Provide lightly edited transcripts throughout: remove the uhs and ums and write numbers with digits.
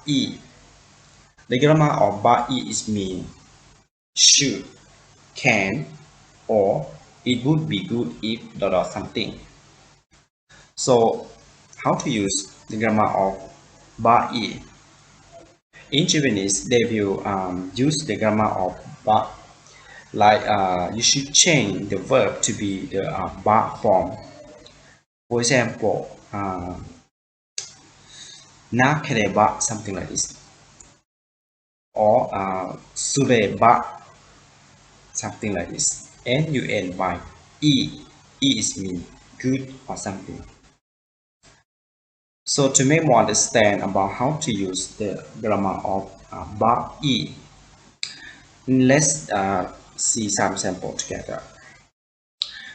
e. The grammar of ba e is mean should, can, or it would be good if dot something. So how to use the grammar of ba e? In Japanese, they will use the grammar of ba. Like you should change the verb to be the ba form. For example, nakereba, something like this, or sureba, something like this. And you end by e. E is mean good or something. So to make more understand about how to use the grammar of ba e, let's see some sample together.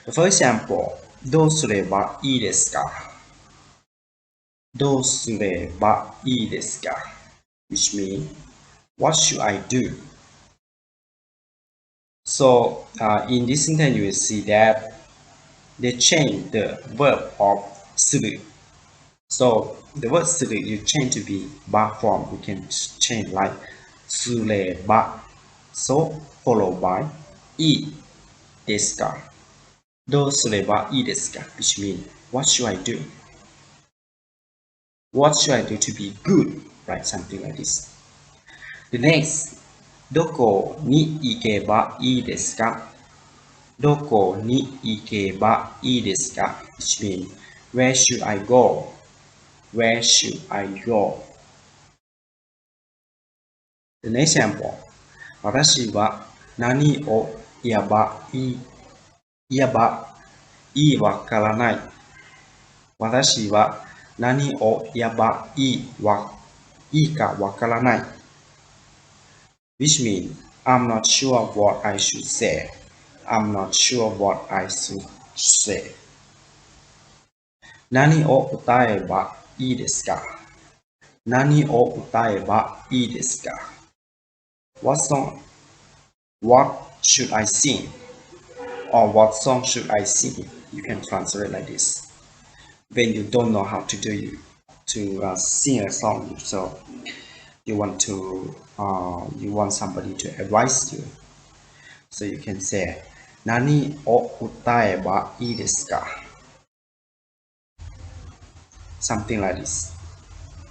The first example, どうすればいいですか? どうすればいいですか? Which means, what should I do? So in this sentence, you will see that they change the verb of する. So the word する you change to be ba form. You can change like すれば. So followed by いいですか? どうすればいいですか? Which means, what should I do? What should I do to be good? Right, something like this. The next, どこに行けばいいですか? どこに行けばいいですか? Which means, where should I go? Where should I go? The next example, 私は何を言えばいいわからない。私は何を言えばいいかわからない。Which means, I'm not sure what I should say. I'm not sure what I should say. 何を歌えばいいですか? 何を歌えばいいですか? What song? What should I sing? Or what song should I sing? You can translate like this. When you don't know how to sing a song, so you want somebody to advise you. So you can say, 何を歌えばいいですか? Something like this.